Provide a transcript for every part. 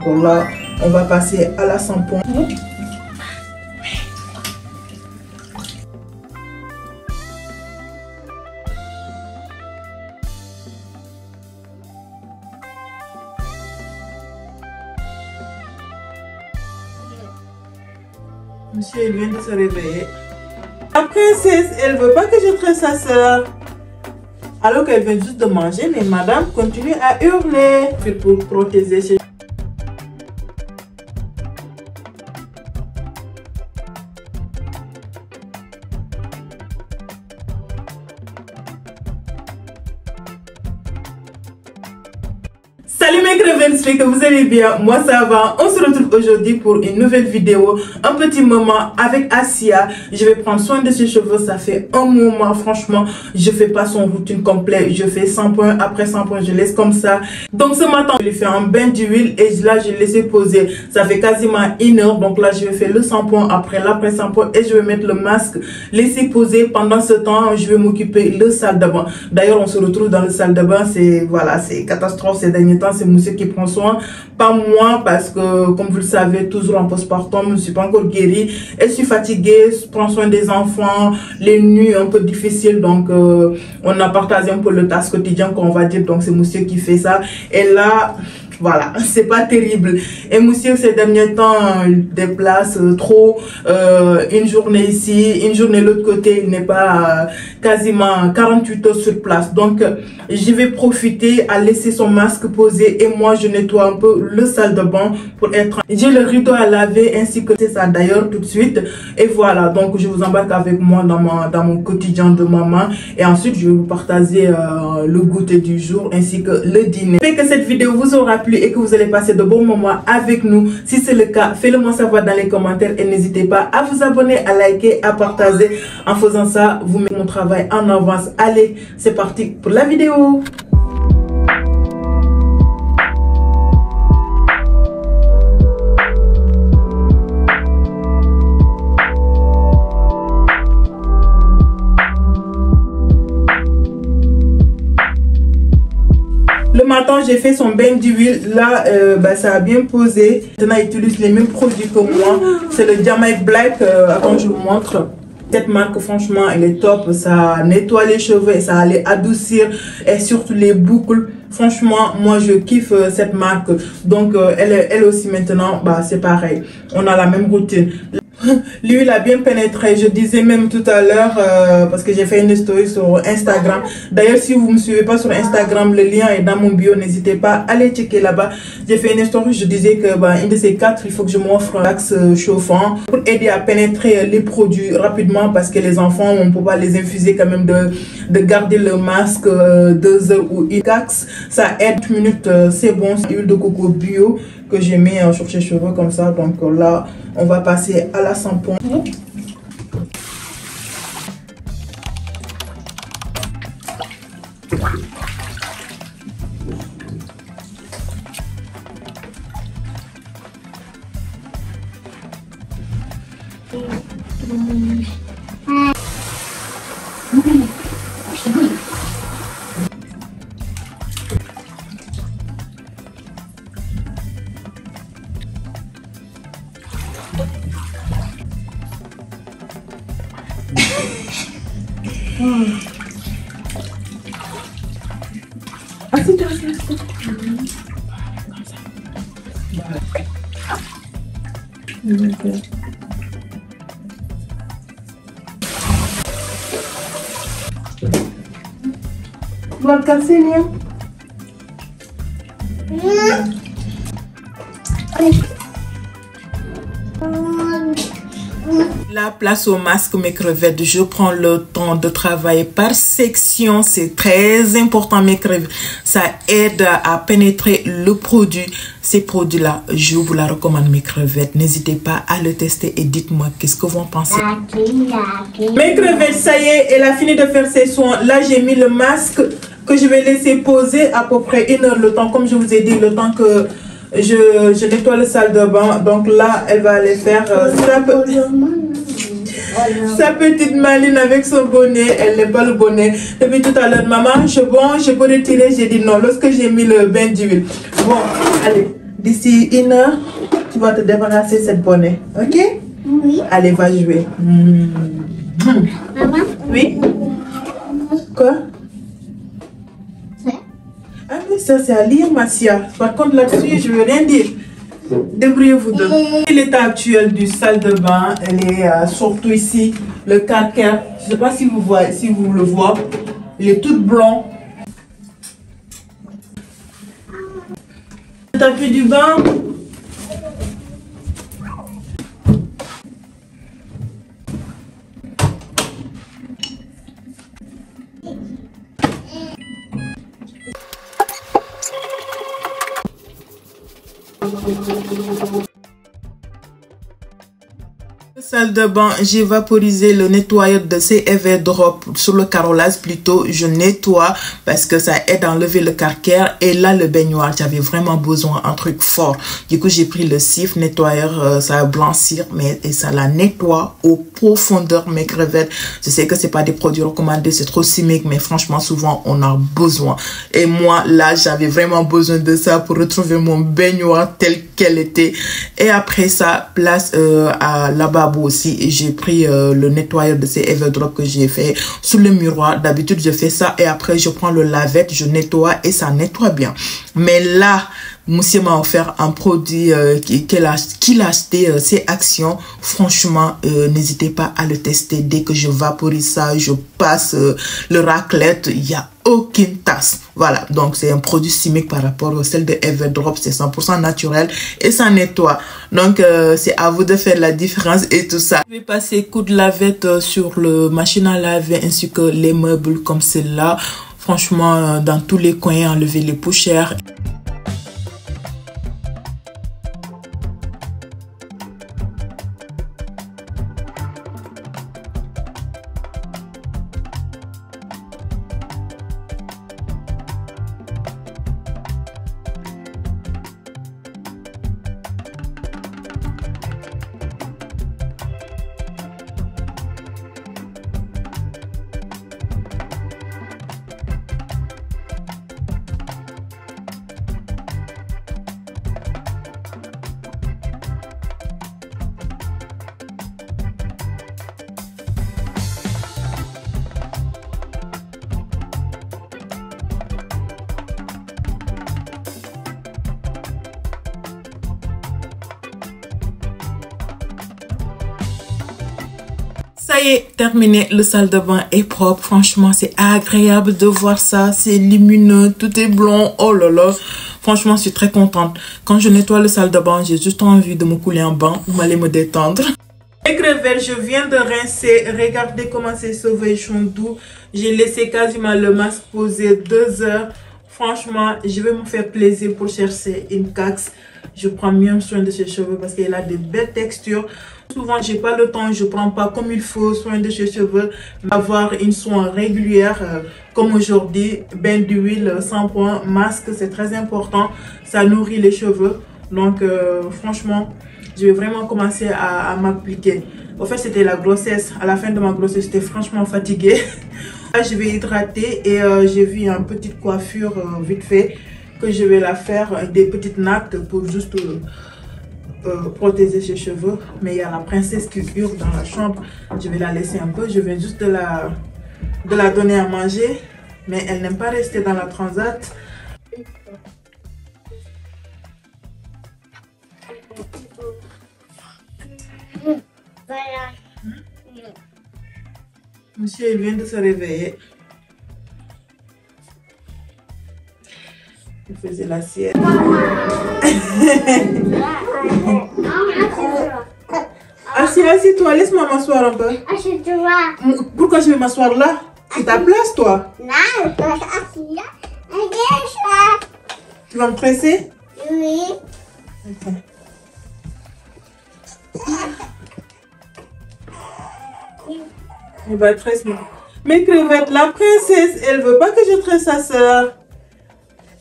Donc là, on va passer à la shampoing. Monsieur, il vient de se réveiller. La princesse, elle veut pas que je traite sa soeur. Alors qu'elle vient juste de manger, mais madame continue à hurler. Pour protéger ses... Salut mes crevettes, j'espère que vous allez bien. Moi ça va. On se retrouve aujourd'hui pour une nouvelle vidéo. Un petit moment avec Asia. Je vais prendre soin de ses cheveux. Ça fait un moment, franchement. Je fais pas son routine complète. Je fais shampoing après shampoing. Je laisse comme ça. Donc ce matin, je lui fais un bain d'huile et là je laisse poser. Ça fait quasiment 1 heure. Donc là je vais faire le shampoing après l'après-shampoing et je vais mettre le masque. Laisser poser. Pendant ce temps, je vais m'occuper de la salle de bain. D'ailleurs, on se retrouve dans la salle de bain. C'est voilà, c'est catastrophe ces derniers temps. C'est monsieur qui prend soin, pas moi, parce que comme vous le savez, toujours en postpartum, je ne suis pas encore guérie et je suis fatiguée, je prends soin des enfants, les nuits un peu difficiles, donc on a partagé un peu le task quotidien qu'on va dire, donc c'est monsieur qui fait ça et là voilà, c'est pas terrible. Et monsieur, ces derniers temps, il déplace trop. Une journée ici, une journée de l'autre côté, il n'est pas quasiment 48 heures sur place. Donc, je vais profiter à laisser son masque posé et moi, je nettoie un peu le salle de bain pour être... J'ai le rideau à laver ainsi que c'est ça d'ailleurs tout de suite. Et voilà, donc je vous embarque avec moi dans mon quotidien de maman. Et ensuite, je vais vous partager le goûter du jour ainsi que le dîner. J'espère que cette vidéo vous aura plu et que vous allez passer de bons moments avec nous. Si c'est le cas, faites-le moi savoir dans les commentaires et n'hésitez pas à vous abonner, à liker, à partager. En faisant ça, vous mettez mon travail en avance. Allez, c'est parti pour la vidéo. Le matin, j'ai fait son bain d'huile. Là, ça a bien posé. Maintenant, il utilise les mêmes produits que moi. C'est le Jamaica Black. Attends, je vous montre. Cette marque, franchement, elle est top. Ça nettoie les cheveux et ça allait adoucir. Et surtout les boucles. Franchement, moi, je kiffe cette marque. Donc, elle aussi, maintenant, c'est pareil. On a la même routine. L'huile a bien pénétré, je disais même tout à l'heure parce que j'ai fait une story sur Instagram. D'ailleurs, si vous ne me suivez pas sur Instagram, le lien est dans mon bio, n'hésitez pas à aller checker là-bas. J'ai fait une story, je disais que une de ces 4, il faut que je m'offre un axe chauffant pour aider à pénétrer les produits rapidement parce que les enfants, on ne peut pas les infuser quand même de garder le masque 2 heures ou une axe. Ça aide 1 minute, c'est bon. Huile de coco bio que j'ai mis sur ses cheveux comme ça. Donc là, on va passer à la shampoing. Tu vas le casser, Nia? La place au masque, mes crevettes. Je prends le temps de travailler par section. C'est très important, mes crevettes. Ça aide à pénétrer le produit. Ces produits-là, je vous la recommande, mes crevettes. N'hésitez pas à le tester et dites-moi qu'est-ce que vous en pensez. Mes crevettes, ça y est, elle a fini de faire ses soins. Là, j'ai mis le masque que je vais laisser poser à peu près 1 heure le temps. Comme je vous ai dit, le temps que je nettoie la salle de bain. Donc là, elle va aller faire sa petite maline avec son bonnet. Elle n'est pas le bonnet. Depuis tout à l'heure, maman, je peux retirer. J'ai dit non. Lorsque j'ai mis le bain d'huile. Bon, allez. D'ici 1 heure, tu vas te débarrasser de cette bonnet. Ok? Oui. Allez, va jouer. Maman? Oui? Quoi? Ah oui, ça c'est à lire, Massia. Par contre, là-dessus, je veux rien dire. Débrouillez-vous deux. L'état actuel du salle de bain, elle est surtout ici, le calcaire. Je ne sais pas si vous voyez, si vous le voyez. Il est tout blanc. Le tapis du bain. Salle de bain, j'ai vaporisé le nettoyeur de CEV Drop sur le carrelage. Plutôt je nettoie parce que ça aide à enlever le calcaire. Et là le baignoire, j'avais vraiment besoin d'un truc fort. Du coup j'ai pris le Cif nettoyeur, ça va blanchir mais et ça la nettoie au profondeur mes crevettes. Je sais que c'est pas des produits recommandés, c'est trop chimique, mais franchement souvent on a besoin. Et moi là j'avais vraiment besoin de ça pour retrouver mon baignoire tel qu'elle était. Et après ça, place à lavabo aussi, et j'ai pris le nettoyeur de ces Everdrop que j'ai fait sous le miroir. D'habitude je fais ça et après je prends le lavette, je nettoie et ça nettoie bien. Mais là monsieur m'a offert un produit qu'il a acheté, c'est Action. Franchement, n'hésitez pas à le tester. Dès que je vaporise ça, je passe le raclette, il n'y a aucune tasse. Voilà, donc c'est un produit chimique par rapport à celle de Everdrop, c'est 100% naturel et ça nettoie. Donc c'est à vous de faire la différence et tout ça. Je vais passer coup de lavette sur le machine à laver ainsi que les meubles comme celle-là. Franchement, dans tous les coins, enlever les poussières. Ça y est, terminé, le salle de bain est propre. Franchement, c'est agréable de voir ça. C'est lumineux, tout est blanc. Oh là là. Franchement, je suis très contente. Quand je nettoie le salle de bain, j'ai juste envie de me couler en bain ou m'aller me détendre. Les crevettes, je viens de rincer. Regardez comment c'est sauvé, ils sont doux. J'ai laissé quasiment le masque poser 2 heures. Franchement, je vais me faire plaisir pour chercher une caxe. Je prends bien soin de ses cheveux parce qu'elle a de belles textures. Souvent, j'ai pas le temps, je prends pas comme il faut soin de ses cheveux. Avoir une soin régulière comme aujourd'hui, bain d'huile, shampoing, masque, c'est très important. Ça nourrit les cheveux. Donc, franchement, je vais vraiment commencer à m'appliquer. En fait, c'était la grossesse. À la fin de ma grossesse, j'étais franchement fatiguée. Là, je vais hydrater et j'ai vu une petite coiffure vite fait que je vais la faire avec des petites nattes pour juste protéger ses cheveux. Mais il y a la princesse qui hurle dans la chambre. Je vais la laisser un peu. Je viens juste de la donner à manger. Mais elle n'aime pas rester dans la transat. Voilà. Monsieur, il vient de se réveiller. Il faisait la sieste. Assis-toi, laisse-moi m'asseoir un peu. Pourquoi je vais m'asseoir là? C'est ta place, toi. Non, toi, assis là. Tu vas me presser? Oui. Ok. Il va tresse-moi. Mais crevette, la princesse, elle veut pas que je tresse sa soeur.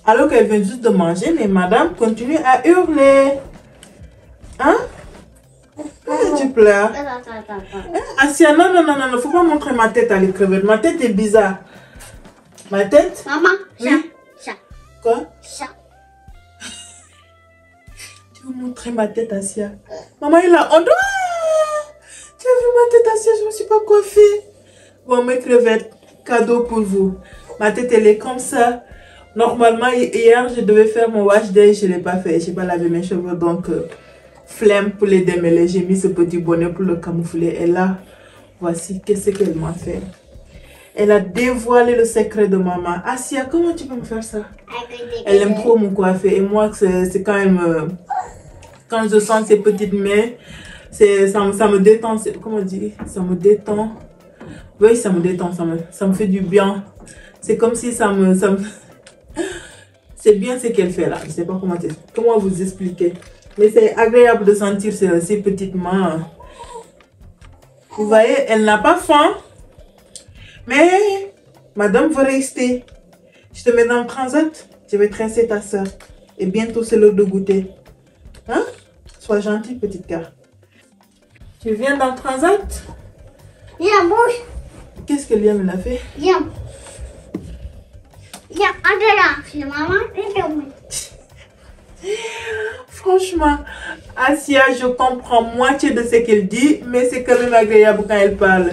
Alors qu'elle vient juste de manger, mais madame continue à hurler. Hein? Tu pleures. Asia, non, faut pas montrer ma tête à les crevettes. Ma tête est bizarre. Ma tête? Maman, oui. chat. Quoi? Chat. veux montrer ma tête à Sia. Maman, il a honte. Tu as vu ma tête à Sia, je ne me suis pas coiffée. Bon, mes crevettes, cadeau pour vous. Ma tête, elle est comme ça. Normalement, hier, je devais faire mon wash day, je ne l'ai pas fait. Je n'ai pas lavé mes cheveux, donc flemme pour les démêler. J'ai mis ce petit bonnet pour le camoufler. Et là, voici qu'est-ce qu'elle m'a fait. Elle a dévoilé le secret de maman. Asia, comment tu peux me faire ça? Elle aime trop mon coiffé. Et moi, c'est quand même... Quand je sens ses petites mains, ça me détend. Comment dire? Ça me détend. Oui, ça me détend. Ça me fait du bien. C'est comme si ça me... C'est bien ce qu'elle fait là. Je ne sais pas comment vous expliquer. Mais c'est agréable de sentir ses petites mains. Vous voyez, elle n'a pas faim. Mais madame veut rester. Je te mets dans le transat. Je vais tresser ta soeur. Et bientôt c'est l'heure de goûter. Hein? Sois gentille, petite carte. Tu viens dans le transat? Viens, bouge. Qu'est-ce que Liam a fait? Viens. Viens, entre là. C'est maman. Franchement, Asia, je comprends moitié de ce qu'elle dit, mais c'est quand même agréable quand elle parle.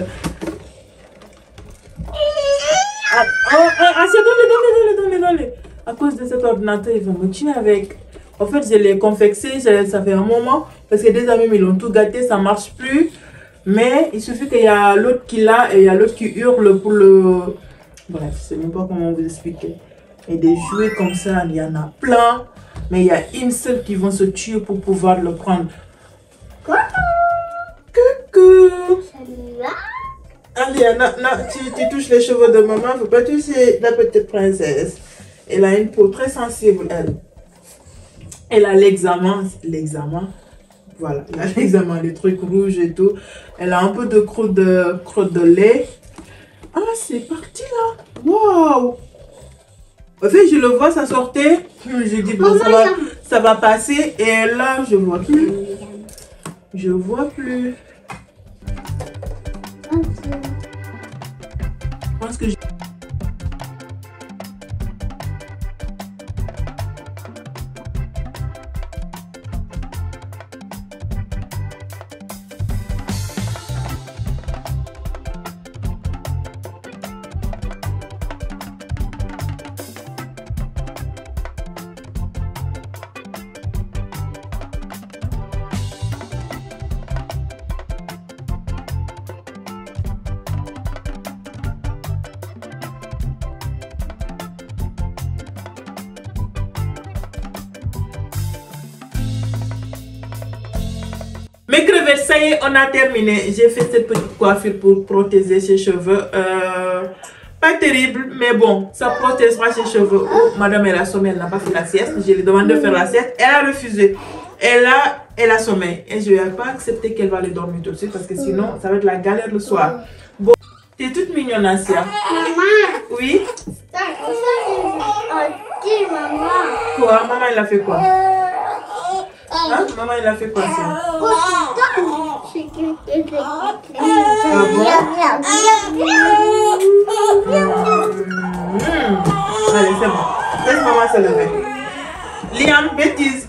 Asia, donne-le. À cause de cet ordinateur, ils vont me tuer avec. En fait, je l'ai confectionné, ça fait un moment, parce que des amis, ils l'ont tout gâté, ça ne marche plus. Mais il suffit qu'il y a l'autre qui l'a et il y a l'autre qui hurle pour le... Bref, je ne sais même pas comment vous expliquer. Et des jouets comme ça, il y en a plein. Mais il y a une seule qui vont se tuer pour pouvoir le prendre. Coucou. Allez, Anna, tu touches les cheveux de maman. Il ne faut pas toucher la petite princesse. Elle a une peau très sensible, elle. Elle a l'examen. Voilà, elle a l'examen, les trucs rouges et tout. Elle a un peu de croûte de lait. Ah, c'est parti là. Waouh. En fait, je le vois, ça sortait. Je dis, bon, ça va passer. Et là, je vois plus. Je vois plus. Je pense que mes crevettes, ça y est, on a terminé. J'ai fait cette petite coiffure pour protéger ses cheveux. Pas terrible, mais bon, ça protégera ses cheveux. Oh, madame, elle a sommeil, elle n'a pas fait la sieste. Je lui ai demandé de faire la sieste. Elle a refusé. Elle a sommeil. Et je ne vais pas accepter qu'elle va aller dormir tout de suite parce que sinon, ça va être la galère le soir. Bon, t'es toute mignonne, Asia. Maman. Oui? Maman. Quoi? Maman, elle a fait quoi? Hein? Maman, elle a fait quoi, ça? Ah bon? Allez, c'est bon. Laisse maman se lever. Liam, bêtise.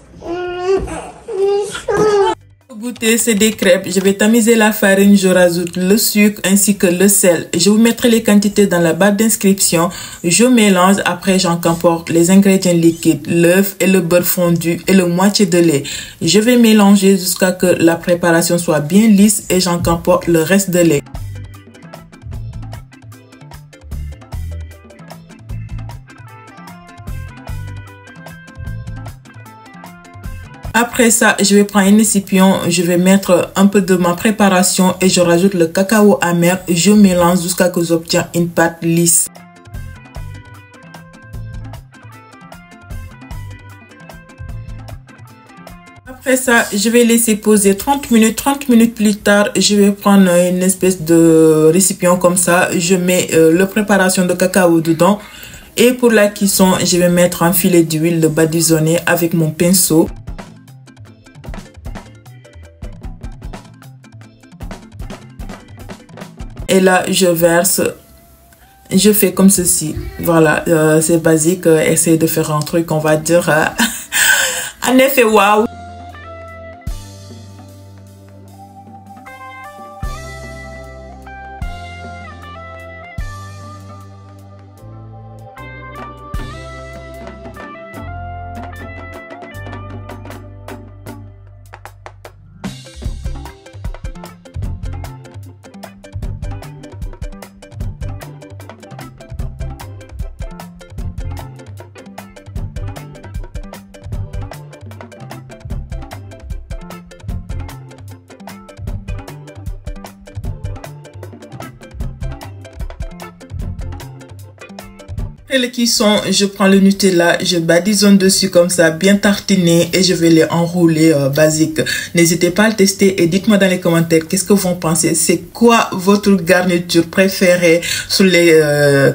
Pour goûter, c'est des crêpes. Je vais tamiser la farine, je rajoute le sucre ainsi que le sel. Je vous mettrai les quantités dans la barre d'inscription. Je mélange, après j'incorpore les ingrédients liquides, l'œuf et le beurre fondu et le moitié de lait. Je vais mélanger jusqu'à ce que la préparation soit bien lisse et j'incorpore le reste de lait. Après ça, je vais prendre un récipient, je vais mettre un peu de ma préparation et je rajoute le cacao amer. Je mélange jusqu'à ce que j'obtienne une pâte lisse. Après ça, je vais laisser poser 30 minutes. 30 minutes plus tard, je vais prendre une espèce de récipient comme ça. Je mets la préparation de cacao dedans. Et pour la cuisson, je vais mettre un filet d'huile de badigeonner avec mon pinceau. Et là, je verse, je fais comme ceci. Voilà, c'est basique. Essayer de faire un truc, on va dire, en effet, waouh. Après les cuissons, je prends le Nutella, je badigeonne dessus comme ça, bien tartiné, et je vais les enrouler basique. N'hésitez pas à le tester et dites-moi dans les commentaires qu'est-ce que vous en pensez. C'est quoi votre garniture préférée sur les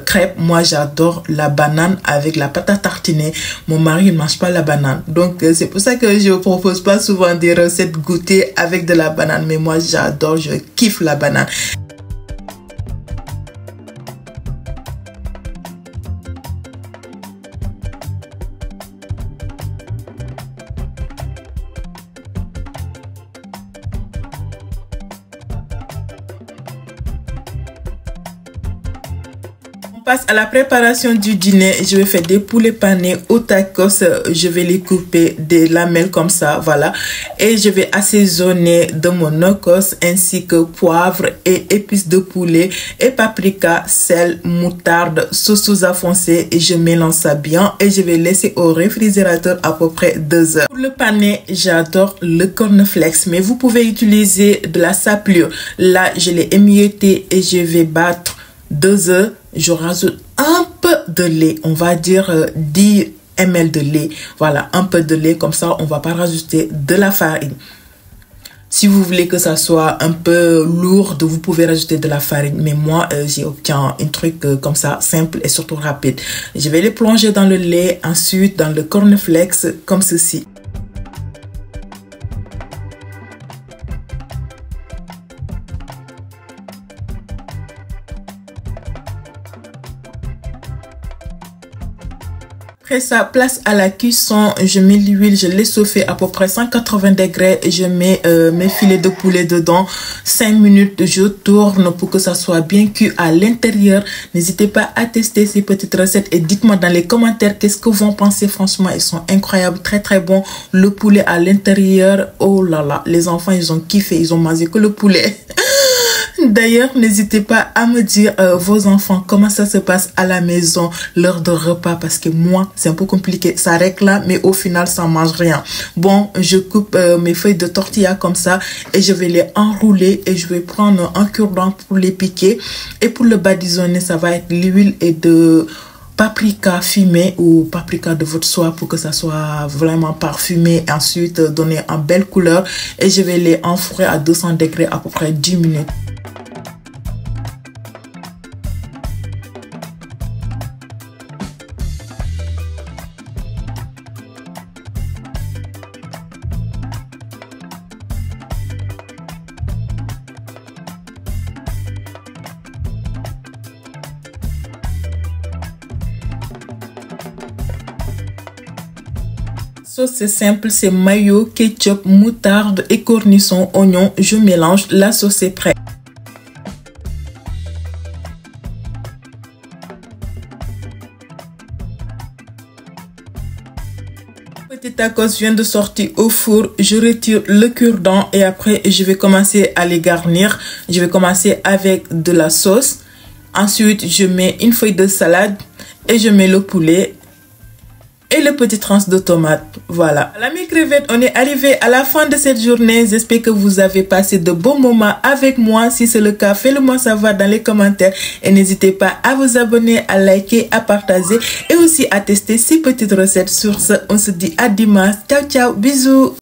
crêpes? Moi, j'adore la banane avec la pâte à tartiner. Mon mari ne mange pas la banane. Donc, c'est pour ça que je ne propose pas souvent des recettes goûtées avec de la banane. Mais moi, j'adore, je kiffe la banane. Passe à la préparation du dîner. Je vais faire des poulets panés au tacos. Je vais les couper des lamelles comme ça, voilà, et je vais assaisonner de mon no-cost ainsi que poivre et épices de poulet et paprika, sel, moutarde, sauce soja foncée, et je mélange ça bien et je vais laisser au réfrigérateur à peu près 2 heures. Pour le pané, j'adore le cornflakes, mais vous pouvez utiliser de la sablure. Là, je l'ai émietté et je vais battre 2 œufs. Je rajoute un peu de lait, on va dire 10 ml de lait. Voilà, un peu de lait, comme ça on va pas rajouter de la farine. Si vous voulez que ça soit un peu lourd, vous pouvez rajouter de la farine. Mais moi, j'ai obtenu un truc comme ça, simple et surtout rapide. Je vais les plonger dans le lait, ensuite dans le cornflakes, comme ceci. Après ça, place à la cuisson, je mets l'huile, je l'ai chauffée à peu près 180 degrés et je mets mes filets de poulet dedans. 5 minutes, je tourne pour que ça soit bien cuit à l'intérieur. N'hésitez pas à tester ces petites recettes et dites-moi dans les commentaires qu'est-ce que vous en pensez. Franchement, ils sont incroyables, très très bons. Le poulet à l'intérieur, oh là là, les enfants, ils ont kiffé, ils ont mangé que le poulet. D'ailleurs, n'hésitez pas à me dire vos enfants comment ça se passe à la maison, l'heure de repas, parce que moi, c'est un peu compliqué. Ça réclame, mais au final, ça mange rien. Bon, je coupe mes feuilles de tortilla comme ça et je vais les enrouler et je vais prendre un cure-dent pour les piquer. Et pour le badigeonner, ça va être l'huile et de paprika fumé ou paprika de votre choix pour que ça soit vraiment parfumé. Ensuite, donner une belle couleur et je vais les enfourner à 200 degrés à peu près 10 minutes. Sauce, c'est simple, c'est mayo, ketchup, moutarde et cornichons, oignons. Je mélange, la sauce est prête. Petit tacos vient de sortir au four, je retire le cure-dent et après je vais commencer à les garnir. Je vais commencer avec de la sauce. Ensuite, je mets une feuille de salade et je mets le poulet et les petites tranches de tomates. Voilà. La mi-crevette, on est arrivé à la fin de cette journée. J'espère que vous avez passé de bons moments avec moi. Si c'est le cas, faites-le-moi savoir dans les commentaires. Et n'hésitez pas à vous abonner, à liker, à partager et aussi à tester ces petites recettes. Sur ce, on se dit à dimanche. Ciao, ciao, bisous.